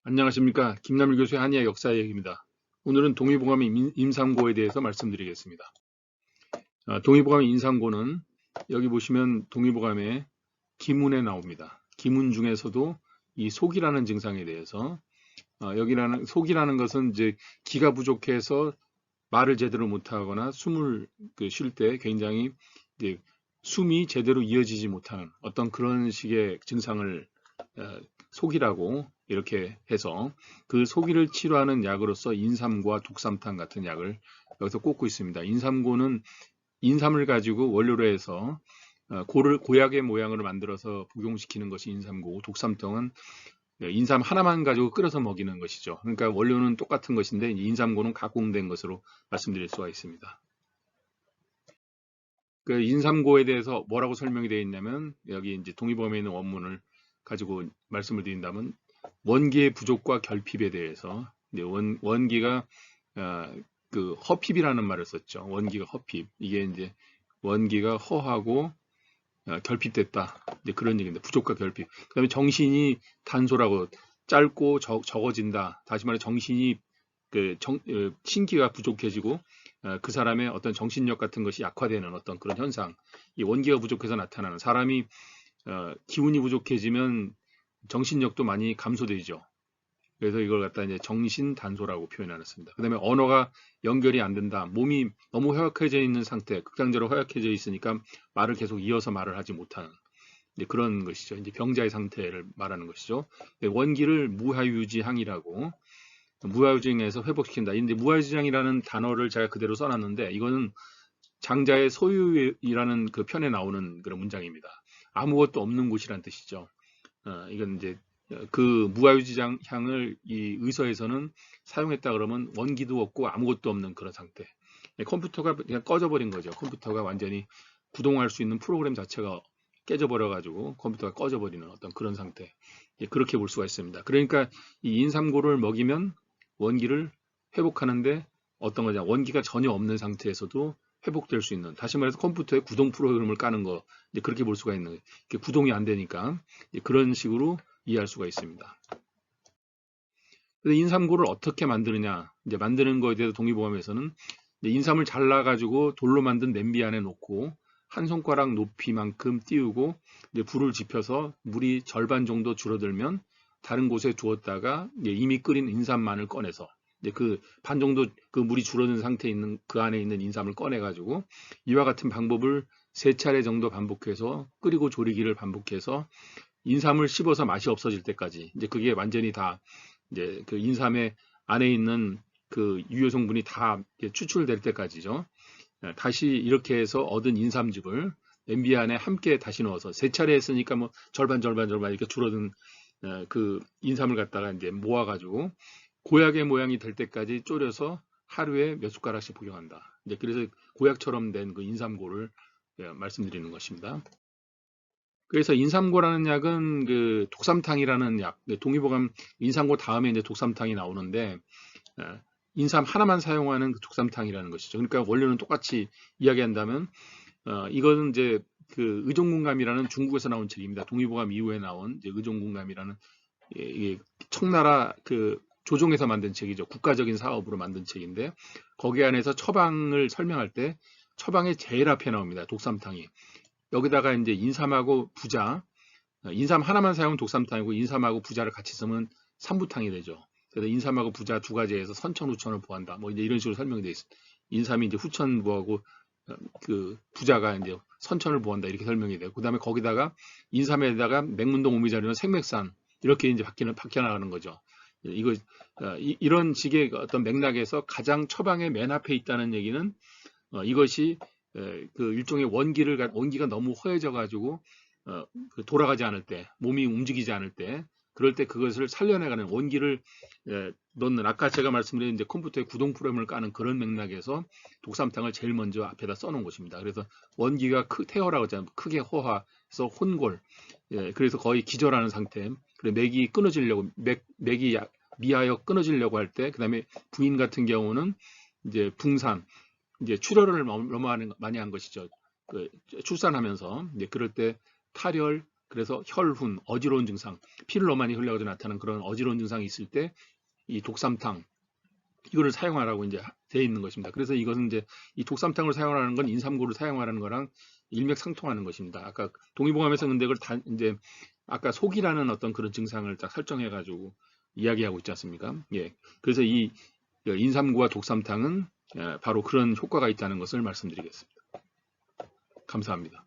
안녕하십니까. 김남일 교수의 한의학 역사 얘기입니다. 오늘은 동의보감의 임상고에 대해서 말씀드리겠습니다. 동의보감의 임상고는 여기 보시면 동의보감의 기문에 나옵니다. 기문 중에서도 이 속이라는 증상에 대해서 속이라는 것은 이제 기가 부족해서 말을 제대로 못하거나 숨을 쉴 때 굉장히 이제 숨이 제대로 이어지지 못하는 어떤 그런 식의 증상을 속이라고 이렇게 해서 그 속이를 치료하는 약으로서 인삼과 독삼탕 같은 약을 여기서 꼽고 있습니다. 인삼고는 인삼을 가지고 원료로 해서 고약의 모양으로 만들어서 복용시키는 것이 인삼고고, 독삼탕은 인삼 하나만 가지고 끓여서 먹이는 것이죠. 그러니까 원료는 똑같은 것인데 인삼고는 가공된 것으로 말씀드릴 수가 있습니다. 그 인삼고에 대해서 뭐라고 설명이 되어 있냐면, 여기 이제 동의보감에 있는 원문을 가지고 말씀을 드린다면, 원기의 부족과 결핍에 대해서 이제 원기가 그 허핍이라는 말을 썼죠. 원기가 허핍. 이게 이제 원기가 허하고 결핍됐다. 이제 그런 얘기인데, 부족과 결핍. 그다음에 정신이 단소라고, 짧고 적어진다. 다시 말해 정신이 신기가 부족해지고 그 사람의 어떤 정신력 같은 것이 약화되는 어떤 그런 현상. 이 원기가 부족해서 나타나는, 사람이 기운이 부족해지면 정신력도 많이 감소되죠. 그래서 이걸 갖다 이제 정신단소라고 표현하였습니다. 그 다음에 언어가 연결이 안 된다. 몸이 너무 허약해져 있는 상태, 극단적으로 허약해져 있으니까 말을 계속 이어서 말을 하지 못하는 이제 그런 것이죠. 이제 병자의 상태를 말하는 것이죠. 원기를 무하유지항이라고, 무하유지항에서 회복시킨다. 근데 무하유지항이라는 단어를 제가 그대로 써놨는데, 이거는 장자의 소유이라는 그 편에 나오는 그런 문장입니다. 아무것도 없는 곳이란 뜻이죠. 이건 이제 그 무아유지향을 이 의서에서는 사용했다 그러면 원기도 없고 아무것도 없는 그런 상태. 컴퓨터가 그냥 꺼져버린 거죠. 컴퓨터가 완전히 구동할 수 있는 프로그램 자체가 깨져버려가지고 컴퓨터가 꺼져버리는 어떤 그런 상태. 그렇게 볼 수가 있습니다. 그러니까 이 인삼고를 먹이면 원기를 회복하는데 어떤 거냐, 원기가 전혀 없는 상태에서도 회복될 수 있는, 다시 말해서 컴퓨터에 구동 프로그램을 까는 거, 이제 그렇게 볼 수가 있는, 구동이 안 되니까 그런 식으로 이해할 수가 있습니다. 그래서 인삼고를 어떻게 만드느냐, 이제 만드는 거에 대해서 동의보감에서는 인삼을 잘라가지고 돌로 만든 냄비 안에 놓고 한 손가락 높이만큼 띄우고 이제 불을 지펴서 물이 절반 정도 줄어들면 다른 곳에 두었다가 이미 끓인 인삼만을 꺼내서 이제 그 반 정도 그 물이 줄어든 상태에 있는 그 안에 있는 인삼을 꺼내가지고 이와 같은 방법을 3차례 정도 반복해서 끓이고 조리기를 반복해서 인삼을 씹어서 맛이 없어질 때까지, 이제 그게 완전히 다 이제 그 인삼의 안에 있는 그 유효 성분이 다 추출될 때까지죠. 다시 이렇게 해서 얻은 인삼즙을 냄비 안에 함께 다시 넣어서 3차례 했으니까 뭐 절반 이렇게 줄어든 그 인삼을 갖다가 이제 모아가지고 고약의 모양이 될 때까지 졸여서 하루에 몇 숟가락씩 복용한다. 이제 그래서 고약처럼 된 그 인삼고를 말씀드리는 것입니다. 그래서 인삼고라는 약은 그 독삼탕이라는 약, 동의보감 인삼고 다음에 이제 독삼탕이 나오는데, 인삼 하나만 사용하는 그 독삼탕이라는 것이죠. 그러니까 원료는 똑같이 이야기한다면, 이거는 이제 그 의종군감이라는 중국에서 나온 책입니다. 동의보감 이후에 나온 이제 의종군감이라는, 이게 청나라 그 조정에서 만든 책이죠. 국가적인 사업으로 만든 책인데, 거기 안에서 처방을 설명할 때 처방의 제일 앞에 나옵니다. 독삼탕이. 여기다가 이제 인삼하고 부자, 인삼 하나만 사용은 독삼탕이고 인삼하고 부자를 같이 쓰면 삼부탕이 되죠. 그래서 인삼하고 부자 두 가지에서 선천 후천을 보한다. 뭐 이제 이런 식으로 설명이 되어 있습니다. 인삼이 이제 후천 보하고 그 부자가 이제 선천을 보한다, 이렇게 설명이 되고, 그다음에 거기다가 인삼에다가 맹문동 오미자료는 생맥산, 이렇게 이제 박혀 나가는 거죠. 이거 이런 식의 어떤 맥락에서 가장 처방의 맨 앞에 있다는 얘기는 이것이 그 일종의 원기가 너무 허해져 가지고 돌아가지 않을 때, 몸이 움직이지 않을 때, 그럴 때 그것을 살려내가는 원기를 넣는, 아까 제가 말씀드린 이제 컴퓨터에 구동 프로그램을 까는 그런 맥락에서 독삼탕을 제일 먼저 앞에다 써놓은 것입니다. 그래서 원기가 태어라고 하잖아요. 크게 허화해서 혼골, 그래서 거의 기절하는 상태. 그래 맥이 끊어지려고, 맥이 미하여 끊어지려고 할 때, 그다음에 부인 같은 경우는 이제 붕산, 이제 출혈을 너무 많이 한 것이죠. 그 출산하면서 이제 그럴 때 탈혈, 그래서 혈훈, 어지러운 증상, 피를 너무 많이 흘려가지고 나타나는 그런 어지러운 증상이 있을 때 이 독삼탕 이거를 사용하라고 이제 되어 있는 것입니다. 그래서 이것은 이제 이 독삼탕을 사용하라는 건 인삼고를 사용하라는 거랑 일맥상통하는 것입니다. 아까 동의보감에서 근데 그걸 다 이제 아까 속이라는 어떤 그런 증상을 딱 설정해가지고 이야기하고 있지 않습니까? 예. 그래서 이 인삼고와 독삼탕은 바로 그런 효과가 있다는 것을 말씀드리겠습니다. 감사합니다.